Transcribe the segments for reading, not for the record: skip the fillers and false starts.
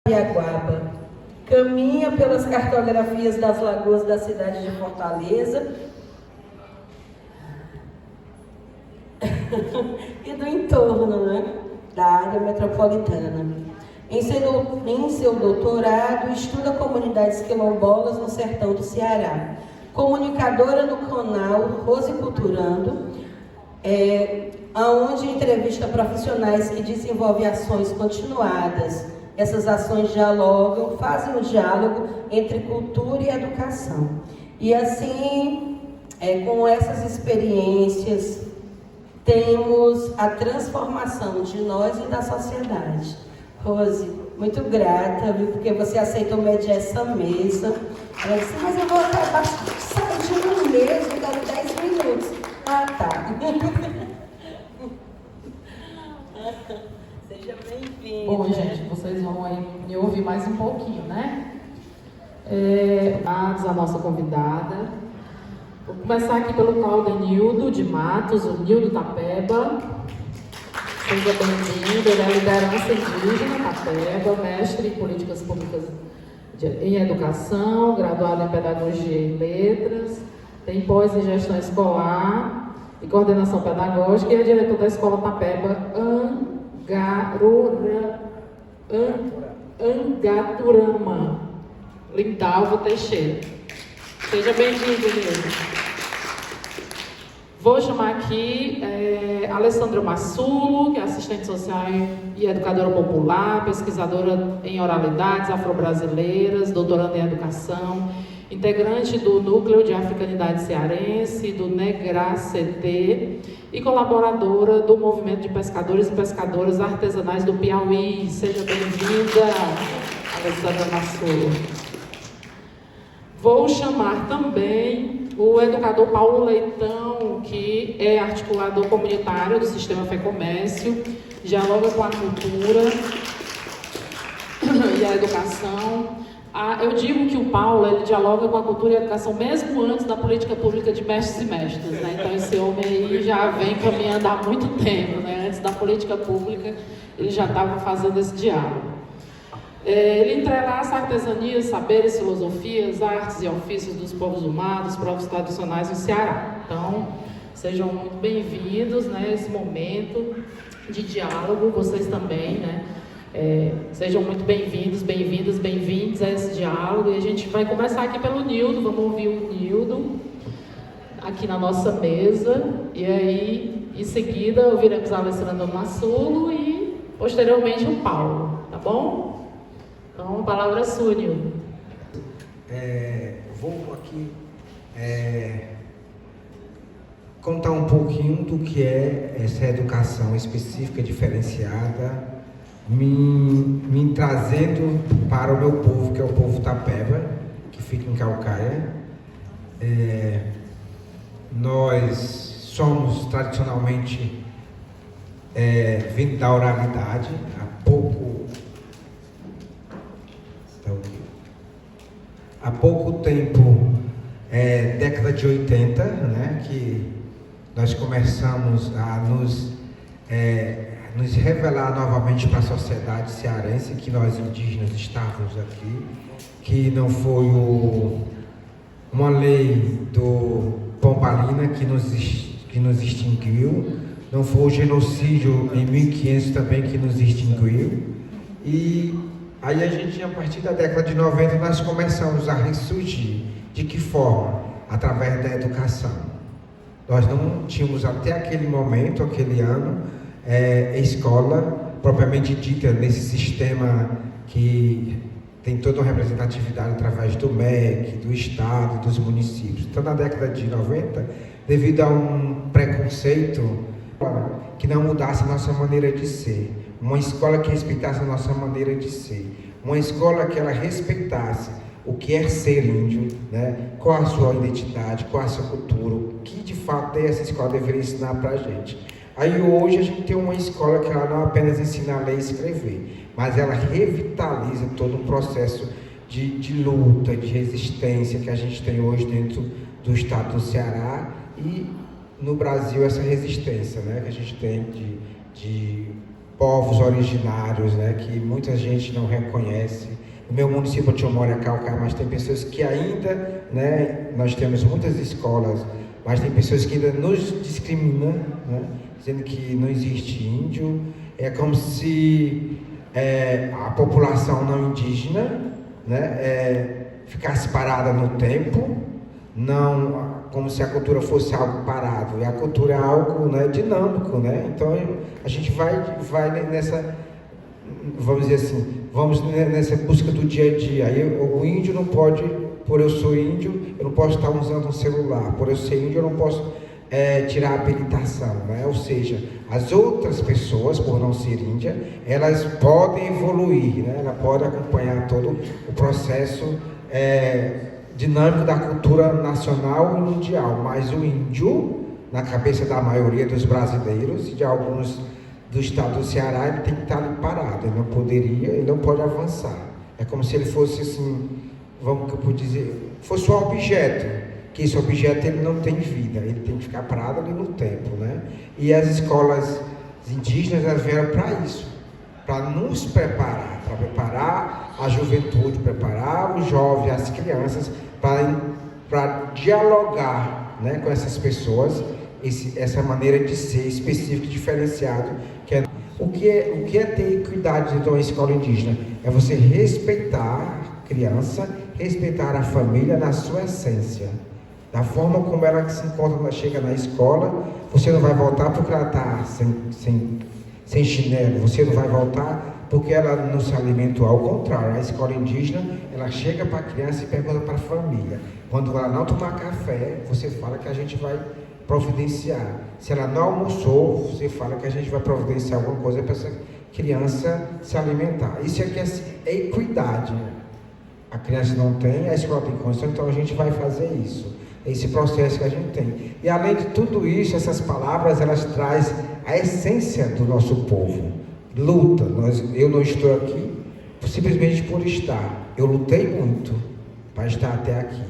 Piaguaba. Caminha pelas cartografias das lagoas da cidade de Fortaleza e do entorno, né, da área metropolitana. Em seu doutorado, estuda comunidades quilombolas no sertão do Ceará. Comunicadora no canal Rosiculturando, onde entrevista profissionais que desenvolvem ações continuadas. Essas ações dialogam, fazem o diálogo entre cultura e educação. E assim, com essas experiências, temos a transformação de nós e da sociedade. Rose, muito grata, viu, porque você aceitou mediar essa mesa. Ela disse, mas eu vou acabar sair de um mês, me dando 10 minutos. Ah, tá. Seja bem-vindo. Bom, gente, vocês vão aí me ouvir mais um pouquinho, né? A nossa convidada. Vou começar aqui pelo Claudenildo de Matos, o Nildo Tapeba. Seja bem-vindo, ele é liderança indígena Tapeba, mestre em políticas públicas em educação, graduado em pedagogia e letras, tem pós em gestão escolar e coordenação pedagógica e é diretor da escola Tapeba Angaturama, Lindalva Teixeira. Seja bem-vindo, Nildo. Vou chamar aqui Alessandra Massulo, que é assistente social e educadora popular, pesquisadora em oralidades afro-brasileiras, doutoranda em educação, integrante do Núcleo de Africanidade Cearense, do NEGRA-CT e colaboradora do Movimento de Pescadores e Pescadoras Artesanais do Piauí. Seja bem-vinda, Alessandra Massulo. Vou chamar também o educador Paulo Leitão, que é articulador comunitário do Sistema FEComércio, dialoga com a cultura e a educação. Eu digo que o Paulo ele dialoga com a cultura e a educação mesmo antes da política pública de mestres e mestras, né? Então esse homem aí já vem caminhando há muito tempo, né? Antes da política pública ele já estava fazendo esse diálogo. Ele entrelaça artesanias, saberes, filosofias, artes e ofícios dos povos humanos, povos tradicionais do Ceará. Então, sejam muito bem-vindos, né, a esse momento de diálogo, vocês também, né? Sejam muito bem-vindos, bem-vindos a esse diálogo. E a gente vai começar aqui pelo Nildo, vamos ouvir o Nildo aqui na nossa mesa. E aí, em seguida, ouviremos a Alessandra Massulo e, posteriormente, o Paulo, tá bom? Então, a palavra é sua, Nildo. Vou aqui contar um pouquinho do que é essa educação específica, diferenciada, me trazendo para o meu povo, que é o povo Tapeba, que fica em Caucaia. Nós somos tradicionalmente vindo da oralidade, há pouco tempo, década de 80, né, que nós começamos a nos revelar novamente para a sociedade cearense que nós indígenas estávamos aqui, que não foi uma lei do Pombalina que nos extinguiu, não foi o genocídio em 1500 também que nos extinguiu. E aí a gente, a partir da década de 90, nós começamos a ressurgir. De que forma? Através da educação. Nós não tínhamos até aquele momento, aquele ano, escola propriamente dita nesse sistema que tem toda uma representatividade através do MEC, do Estado, dos municípios. Então, na década de 90, devido a um preconceito que não mudasse a nossa maneira de ser, uma escola que respeitasse a nossa maneira de ser, uma escola que ela respeitasse o que é ser índio, né? Qual a sua identidade, qual a sua cultura, o que de fato essa escola deveria ensinar para a gente. Aí hoje a gente tem uma escola que ela não apenas ensina a ler e escrever, mas ela revitaliza todo um processo de luta, de resistência que a gente tem hoje dentro do estado do Ceará e no Brasil essa resistência, né, que a gente tem de povos originários, né, que muita gente não reconhece. No meu município onde eu moro é Calcaia, mas tem pessoas que ainda, né, nós temos muitas escolas, mas tem pessoas que ainda nos discriminam, né, dizendo que não existe índio. É como se a população não indígena, né, ficasse parada no tempo, não, como se a cultura fosse algo parado, e a cultura é algo, né, dinâmico, né? Então a gente vai nessa, vamos dizer assim, vamos nessa busca do dia a dia. Aí o índio não pode, por eu sou índio, eu não posso estar usando um celular, por eu ser índio eu não posso tirar a habilitação, né? Ou seja, as outras pessoas, por não ser índia, elas podem evoluir, né? Ela pode acompanhar todo o processo dinâmico da cultura nacional e mundial, mas o índio, na cabeça da maioria dos brasileiros e de alguns do estado do Ceará, ele tem que estar ali parado, ele não pode avançar. É como se ele fosse assim, vamos que eu puder dizer, fosse um objeto, que esse objeto ele não tem vida, ele tem que ficar parado ali no tempo, né? E as escolas indígenas elas vieram para isso, para nos preparar, para preparar a juventude, preparar os jovens, as crianças, para dialogar, né, com essas pessoas, essa maneira de ser específico, diferenciado. O que é ter equidade dentro de uma escola indígena? É você respeitar a criança, respeitar a família na sua essência. Da forma como ela se encontra, chega na escola, você não vai voltar porque ela está sem chinelo, você não vai voltar porque ela não se alimentou. Ao contrário, a escola indígena, ela chega para a criança e pergunta para a família. Quando ela não tomar café, você fala que a gente vai providenciar. Se ela não almoçou, você fala que a gente vai providenciar alguma coisa para essa criança se alimentar. Isso aqui é equidade. A criança não tem, a escola tem condição, então a gente vai fazer isso. É esse processo que a gente tem. E além de tudo isso, essas palavras, elas trazem a essência do nosso povo. Luta. Eu não estou aqui simplesmente por estar. Eu lutei muito para estar até aqui.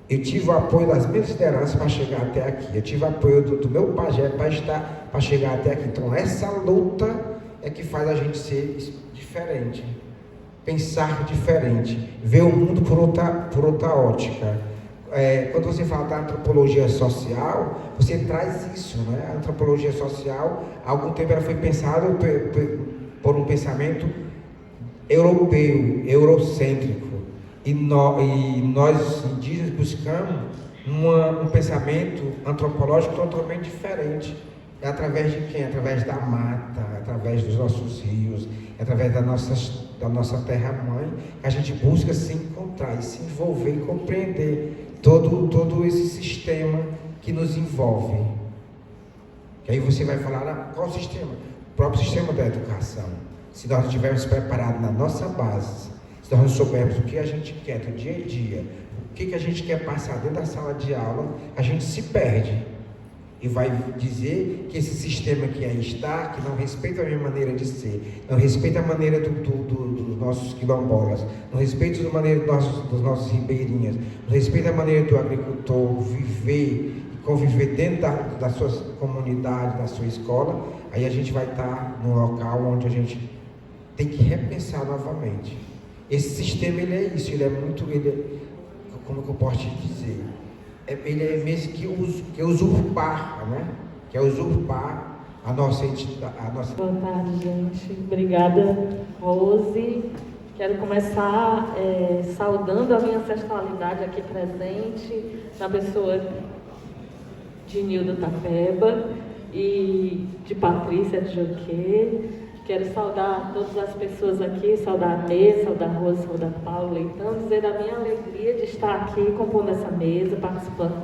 Eu tive o apoio das minhas lideranças para chegar até aqui. Eu tive o apoio do meu pajé para chegar até aqui. Então essa luta é que faz a gente ser diferente. Pensar diferente. Ver o mundo por outra ótica. Quando você fala da antropologia social, você traz isso, né? A antropologia social, há algum tempo ela foi pensada por um pensamento europeu, eurocêntrico. E nós indígenas buscamos um pensamento antropológico totalmente diferente. É através de quem? Através da mata, através dos nossos rios, através da nossa terra-mãe, que a gente busca se encontrar e se envolver e compreender todo esse sistema que nos envolve. Que aí você vai falar, qual sistema? O próprio sistema da educação. Se nós estivermos preparados na nossa base, se nós não soubermos o que a gente quer do dia a dia, o que a gente quer passar dentro da sala de aula, a gente se perde. E vai dizer que esse sistema que aí está, que não respeita a minha maneira de ser, não respeita a maneira dos nossos quilombolas, não respeita a maneira dos nossos ribeirinhas, não respeita a maneira do agricultor viver e conviver dentro da sua comunidade, da sua escola, aí a gente vai estar num local onde a gente tem que repensar novamente. Esse sistema, ele é isso, como que eu posso te dizer? Ele é mesmo que usurpar, né? Que é usurpar a nossa entidade. Boa tarde, gente. Obrigada, Rose. Quero começar saudando a minha ancestralidade aqui presente, na pessoa de Nilda Tapeba e de Patrícia de Joquê. Quero saudar todas as pessoas aqui, saudar a Nê, saudar a Rose, saudar a Paula, então dizer a minha alegria de estar aqui compondo essa mesa, participando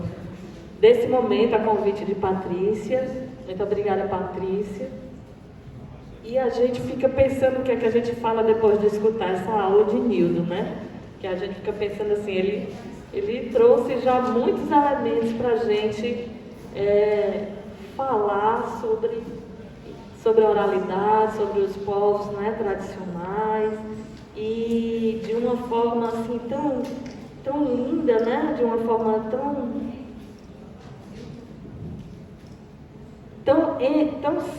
desse momento a convite de Patrícia. Muito obrigada, Patrícia. E a gente fica pensando o que é que a gente fala depois de escutar essa aula de Nildo, né? Que a gente fica pensando assim, ele trouxe já muitos elementos para a gente falar sobre a oralidade, sobre os povos, né, tradicionais, e de uma forma assim tão linda, né, de uma forma tão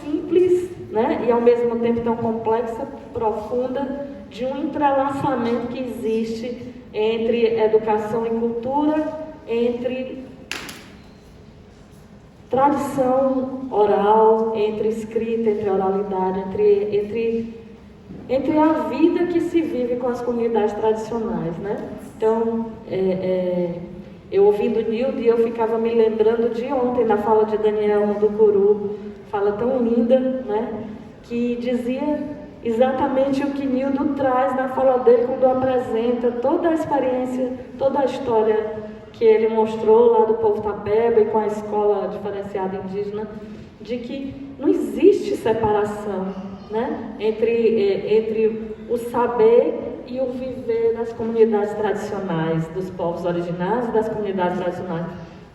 simples, né? E ao mesmo tempo tão complexa, profunda, de um entrelaçamento que existe entre educação e cultura, entre tradição oral, entre escrita, entre oralidade, entre a vida que se vive com as comunidades tradicionais, né? Então, eu ouvindo Nilde, eu ficava me lembrando de ontem, na fala de Daniel do Curu, fala tão linda, né? Que dizia exatamente o que Nildo traz na fala dele quando apresenta toda a experiência, toda a história que ele mostrou lá do povo Tapeba e com a escola diferenciada indígena, de que não existe separação, né, entre o saber e o viver das comunidades tradicionais, dos povos originários e das comunidades tradicionais.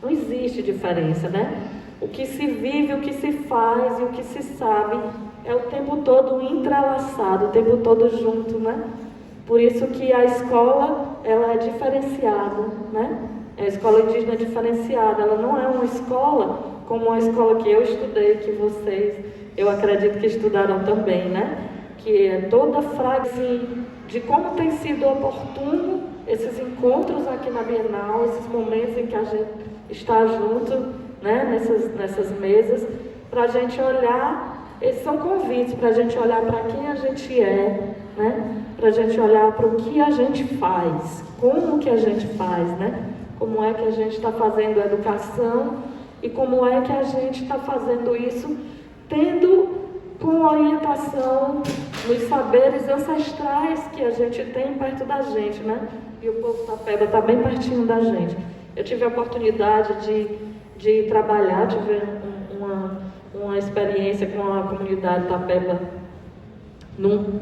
Não existe diferença, né? O que se vive, o que se faz e o que se sabe é o tempo todo entrelaçado, o tempo todo junto, né? Por isso que a escola, ela é diferenciada, né? A escola indígena é diferenciada, ela não é uma escola como a escola que eu estudei, que vocês, eu acredito que estudaram também, né? Que é toda frase de como tem sido oportuno esses encontros aqui na Bienal, esses momentos em que a gente está junto, né? Nessas mesas, para a gente olhar, esses são convites para a gente olhar para quem a gente é, né? Para a gente olhar para o que a gente faz, como que a gente faz, né? Como é que a gente está fazendo a educação e como é que a gente está fazendo isso tendo com orientação nos saberes ancestrais que a gente tem perto da gente, né? E o povo Tapeba está bem pertinho da gente. Eu tive a oportunidade de trabalhar, tive uma experiência com a comunidade Tapeba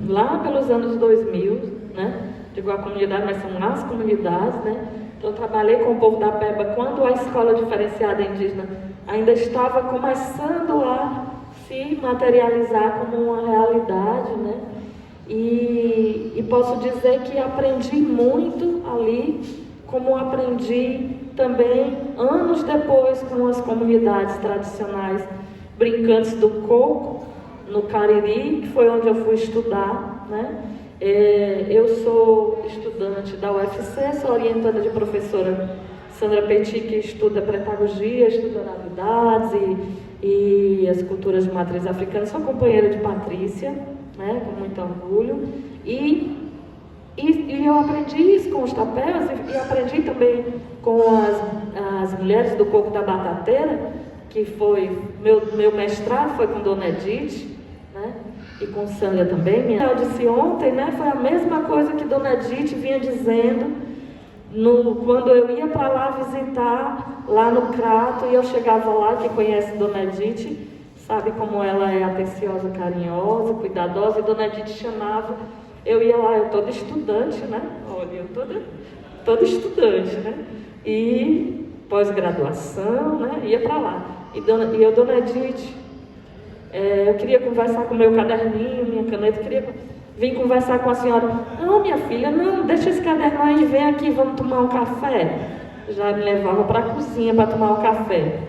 lá pelos anos 2000, né? Digo a comunidade, mas são as comunidades, né? Então, eu trabalhei com o povo da Peba quando a escola diferenciada indígena ainda estava começando a se materializar como uma realidade, né? E posso dizer que aprendi muito ali, como aprendi também anos depois com as comunidades tradicionais brincantes do coco, no Cariri, que foi onde eu fui estudar, né? Eu sou estudante da UFC, sou orientada de professora Sandra Petit, que estuda pedagogia, estuda oralidades e as culturas de matriz africana. Sou companheira de Patrícia, né, com muito orgulho. E eu aprendi isso com os tapés e aprendi também com as mulheres do coco da batateira, que foi meu mestrado, foi com Dona Edith, né? E com Sandra também. Eu disse ontem, né? Foi a mesma coisa que Dona Edith vinha dizendo quando eu ia para lá visitar, lá no Crato, e eu chegava lá, que conhece Dona Edith, sabe como ela é atenciosa, carinhosa, cuidadosa, e Dona Edith chamava, eu ia lá, eu toda estudante, né? Olha, eu toda estudante, né? E pós-graduação, né? Ia para lá. E eu, Dona Edith, eu queria conversar com o meu caderninho, minha caneta, queria vir conversar com a senhora. Não, minha filha, não, deixa esse caderno aí, vem aqui, vamos tomar um café. Já me levava para a cozinha para tomar um café.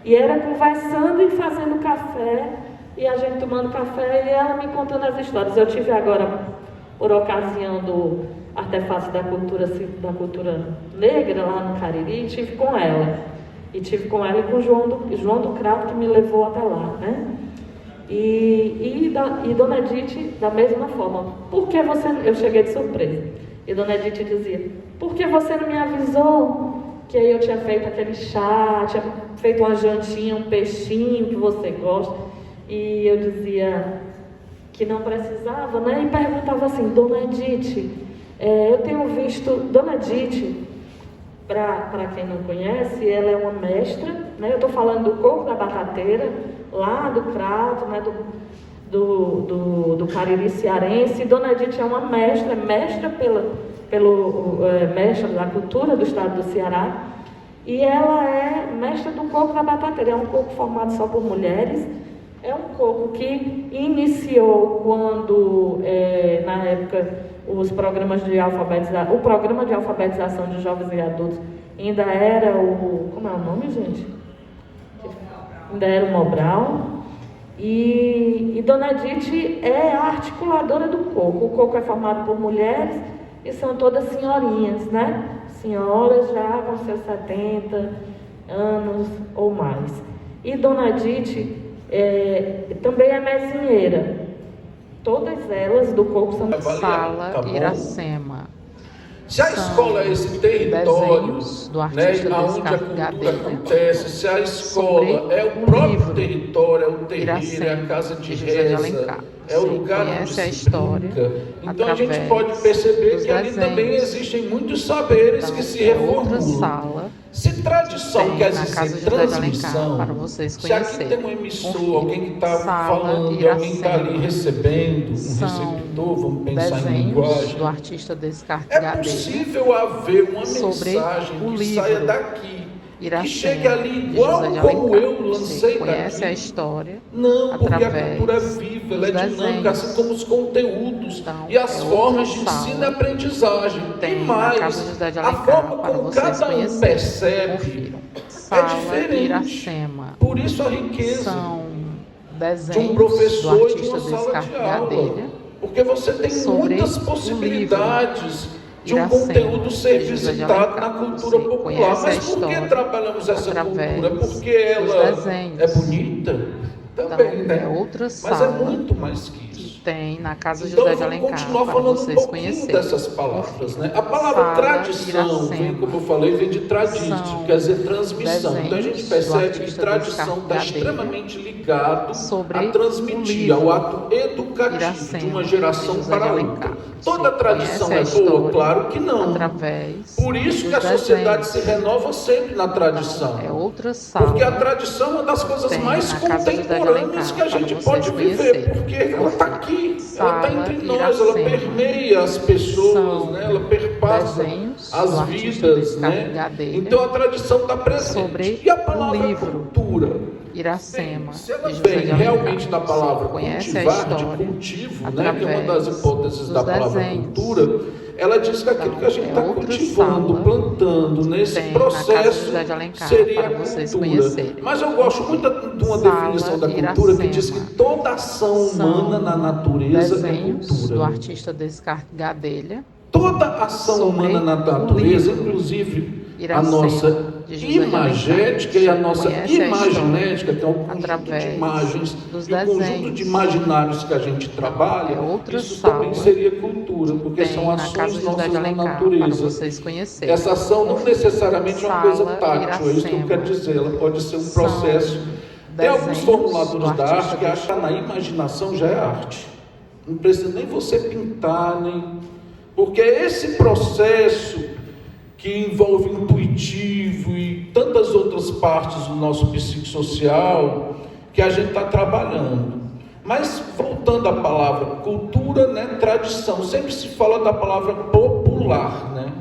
E era conversando e fazendo café, e a gente tomando café, e ela me contando as histórias. Eu tive agora, por ocasião do Artefatos da Cultura Negra, lá no Cariri, tive com ela. E tive com ela e com o João do Crato, que me levou até lá, né? E Dona Edith, da mesma forma, por que você... Eu cheguei de surpresa. E Dona Edith dizia, por que você não me avisou que aí eu tinha feito aquele chá, tinha feito uma jantinha, um peixinho que você gosta? E eu dizia que não precisava, né? E perguntava assim, Dona Edith, eu tenho visto... Dona Edith, para quem não conhece, ela é uma mestra, né? Eu estou falando do coco da batateira, lá do Crato, né? do Cariri cearense. Dona Edith é uma mestra mestra da cultura do estado do Ceará, e ela é mestra do coco da batateira. É um coco formado só por mulheres. É um coco que iniciou quando, na época, o programa de alfabetização de jovens e adultos ainda era como é o nome, gente? Ainda era o Mobral. E E Dona Dite é a articuladora do coco. O coco é formado por mulheres e são todas senhorinhas, né? Senhoras já com seus 70 anos ou mais. E Dona Dite também é mesinheira. Todas elas do coco são... Sala Iracema. Se a escola é esse território, do artista onde a cultura acontece, se a escola é o próprio território, é o terreiro, é a casa de reza, é o lugar onde se brinca. Então a gente pode perceber que ali também existem muitos saberes que se reformulam. Se tradição quer dizer transmissão, se aqui tem um emissor, alguém que está falando, alguém que está ali recebendo, um receptor, vamos pensar em linguagem, do artista Descartes é possível haver uma mensagem que saia daqui, que chegue ali igual como eu lancei daqui. A história. Não, porque a cultura é viva, ela é dinâmica, assim como os conteúdos e as formas de ensino e aprendizagem. E mais, a forma como cada um percebe é diferente. Por isso a riqueza de um professor e de uma sala de aula. Porque você tem muitas possibilidades de um conteúdo ser visitado na cultura popular. Mas por que trabalhamos essa cultura? Porque ela é bonita? Também, né? Mas é muito mais que isso. Tem na casa de então, José de Alencar, continuar falando um pouquinho dessas palavras, né? A palavra tradição, vem, como eu falei, vem de tradição, quer dizer transmissão. Então a gente percebe que tradição está extremamente ligado a transmitir, ao ato educativo de uma geração para outra. Toda tradição é boa? Claro que não. Por isso que a sociedade se renova sempre na tradição. Porque a tradição é uma das coisas mais contemporâneas que a gente pode viver, porque ela está aqui. Ela está entre nós, ela permeia as pessoas, né? Ela perpassa as vidas, né? Então a tradição está presente. E a palavra cultura? Iracema. Se ela vem realmente da palavra cultivar, de cultivo, né? Que é uma das hipóteses da palavra cultura, ela diz que aquilo que a gente está cultivando, plantando, nesse processo, seria a cultura. Mas eu gosto muito de uma definição da cultura que diz que toda ação humana na natureza é cultura. Do artista Descartes Gadelha. Toda ação humana na natureza, inclusive a nossa imagética e a nossa imaginética, que é um conjunto de imagens e um conjunto de imaginários que a gente trabalha, isso também seria cultura, porque são ações nossas na natureza. Essa ação não necessariamente é uma coisa tátil, é isso que eu quero dizer, ela pode ser um processo. Tem alguns formuladores da arte que acham que na imaginação já é arte. Não precisa nem você pintar, porque esse processo que envolve intuitivo e tantas outras partes do nosso psicossocial que a gente está trabalhando. Mas voltando à palavra cultura, né, tradição, sempre se fala da palavra popular, né?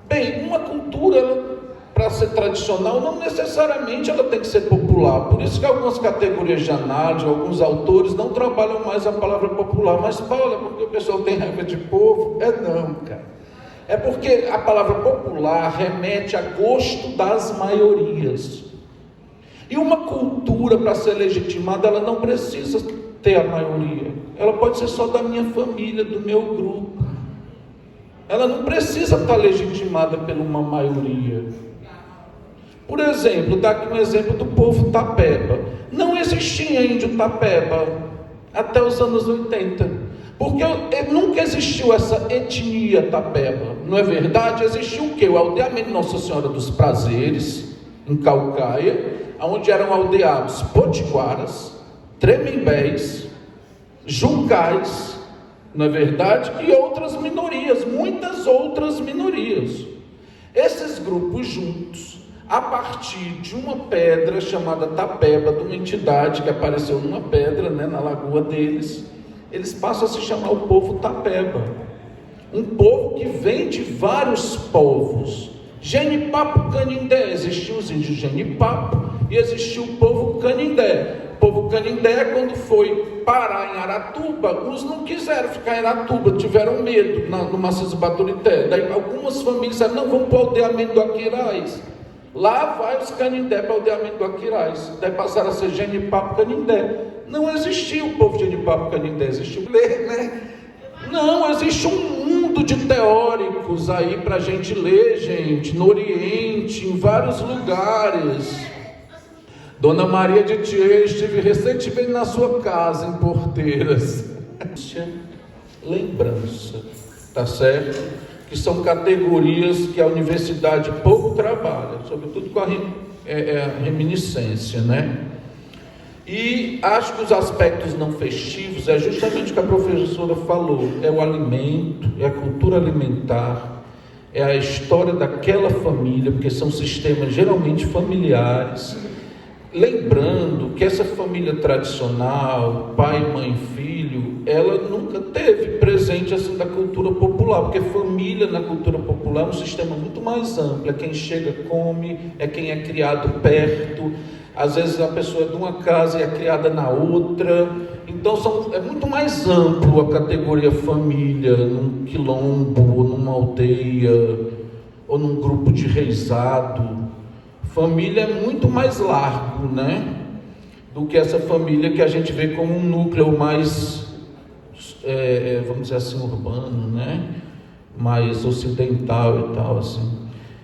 Bem, uma cultura, para ser tradicional, não necessariamente ela tem que ser popular. Por isso que algumas categorias de análise, alguns autores não trabalham mais a palavra popular. Mas fala, porque o pessoal tem raiva de povo? Não, cara. É porque a palavra popular remete a gosto das maiorias. E uma cultura, para ser legitimada, ela não precisa ter a maioria. Ela pode ser só da minha família, do meu grupo. Ela não precisa estar legitimada por uma maioria. Por exemplo, dá aqui um exemplo do povo Tapeba. Não existia índio Tapeba até os anos 80. Porque nunca existiu essa etnia Tapeba, não é verdade? Existiu o quê? O aldeamento de Nossa Senhora dos Prazeres, em Caucaia, onde eram aldeados potiguaras, tremembés, juncais, não é verdade? E outras minorias, muitas outras minorias. Esses grupos juntos, a partir de uma pedra chamada Tapeba, de uma entidade que apareceu numa pedra, né, na lagoa deles, eles passam a se chamar o povo Tapeba, um povo que vem de vários povos. Genipapo Canindé, existiam os índios Genipapo e existiu o povo Canindé. O povo Canindé, quando foi parar em Aratuba, uns não quiseram ficar em Aratuba, tiveram medo no maciço Baturité. Daí algumas famílias disseram, não, vamos para o aldeamento do Aquiraz. Lá vai os Canindé para o aldeamento do Aquiraz. Daí passaram a ser Genipapo Canindé. Não existia o povo de Genipapo Canindé, existiu ler, né? Não, existe um mundo de teóricos aí para a gente ler, gente, no Oriente, em vários lugares. Dona Maria de Thier, estive recentemente na sua casa, em Porteiras. Lembrança, tá certo? Que são categorias que a universidade pouco trabalha, sobretudo com a reminiscência, né? E acho que os aspectos não festivos é justamente o que a professora falou, é o alimento, é a cultura alimentar, é a história daquela família, porque são sistemas geralmente familiares, lembrando que essa família tradicional, pai, mãe, filho, ela nunca teve presente assim da cultura popular, porque família na cultura popular é um sistema muito mais amplo, é quem chega, come, é quem é criado perto. Às vezes a pessoa é de uma casa e é criada na outra. Então é muito mais amplo a categoria família, num quilombo, ou numa aldeia, ou num grupo de reisado. Família é muito mais largo, né? Do que essa família que a gente vê como um núcleo mais, vamos dizer assim, urbano, né? Mais ocidental e tal, assim.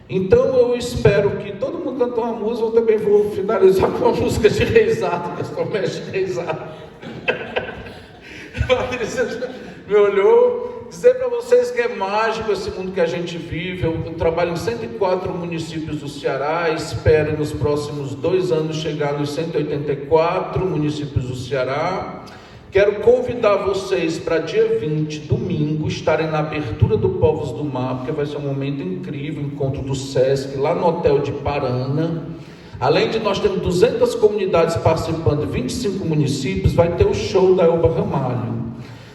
Então eu espero que todo mundo cante uma música, eu também vou finalizar com uma música de reisado, que eu mestre de reisado. A Patrícia me olhou, dizer para vocês que é mágico esse mundo que a gente vive. Eu trabalho em 104 municípios do Ceará, espero nos próximos 2 anos chegar nos 184 municípios do Ceará. Quero convidar vocês para dia 20, domingo, estarem na abertura do Povos do Mar, porque vai ser um momento incrível, encontro do SESC, lá no Hotel de Parana. Além de nós termos 200 comunidades participando, 25 municípios, vai ter o show da Elba Ramalho.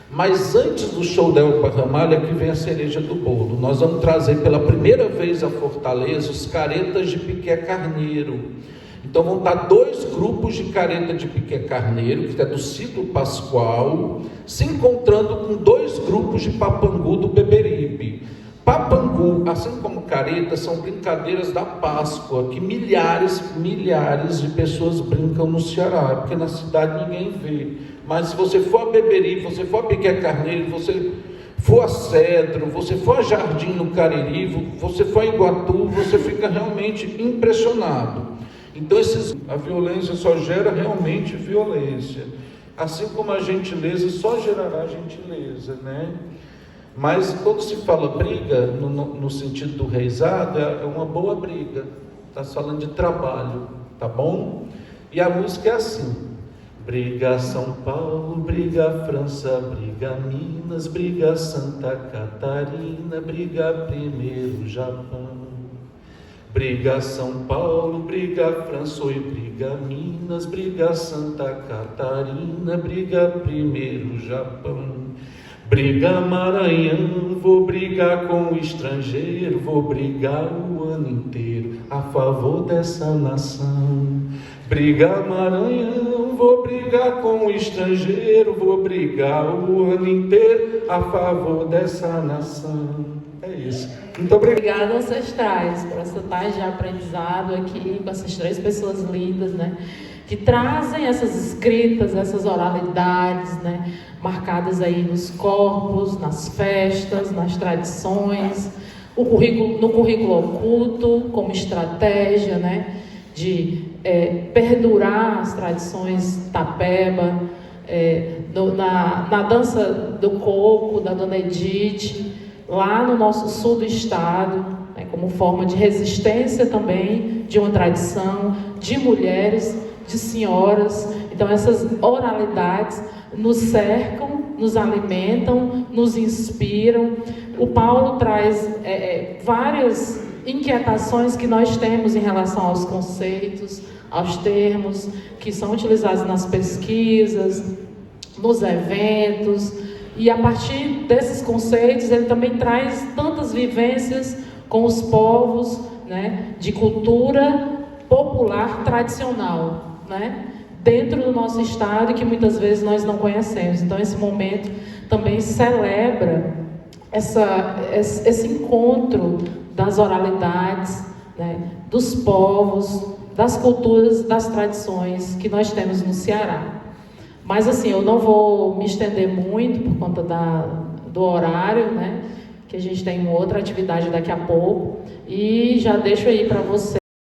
Mas antes do show da Elba Ramalho é que vem a cereja do bolo. Nós vamos trazer pela primeira vez a Fortaleza os caretas de Piqué Carneiro. Então vão estar 2 grupos de careta de Piqué Carneiro, que é do ciclo pascual, se encontrando com 2 grupos de papangu do Beberibe. Papangu, assim como careta, são brincadeiras da Páscoa, que milhares de pessoas brincam no Ceará, porque na cidade ninguém vê. Mas se você for a Beberibe, você for a Piqué Carneiro, você for a Cedro, você for a Jardim no Cariri, você for a Iguatu, você fica realmente impressionado. Então a violência só gera realmente violência, assim como a gentileza só gerará gentileza, né? Mas quando se fala briga, no sentido do reisado, é uma boa briga, está falando de trabalho, tá bom? E a música é assim: briga São Paulo, briga França, briga Minas, briga Santa Catarina, briga primeiro Japão. Briga São Paulo, briga França, oi, briga Minas, briga Santa Catarina, briga primeiro Japão. Briga Maranhão, vou brigar com o estrangeiro, vou brigar o ano inteiro a favor dessa nação. Briga Maranhão, vou brigar com o estrangeiro, vou brigar o ano inteiro a favor dessa nação. É isso. Muito obrigado. Obrigada, ancestrais, por essa tarde de aprendizado aqui com essas 3 pessoas lindas, né? Que trazem essas escritas, essas oralidades, né? Marcadas aí nos corpos, nas festas, nas tradições, no currículo oculto, como estratégia, né? De perdurar as tradições tapeba, na dança do coco, da Dona Edith, lá no nosso sul do estado, né, como forma de resistência também de uma tradição, de mulheres, de senhoras. Então essas oralidades nos cercam, nos alimentam, nos inspiram. O Paulo traz várias inquietações que nós temos em relação aos conceitos, aos termos que são utilizados nas pesquisas, nos eventos. E a partir desses conceitos, ele também traz tantas vivências com os povos, né, de cultura popular tradicional, né, dentro do nosso estado, que muitas vezes nós não conhecemos. Então, esse momento também celebra esse encontro das oralidades, né, dos povos, das culturas, das tradições que nós temos no Ceará. Mas assim, eu não vou me estender muito por conta do horário, né? Que a gente tem uma outra atividade daqui a pouco. E já deixo aí para você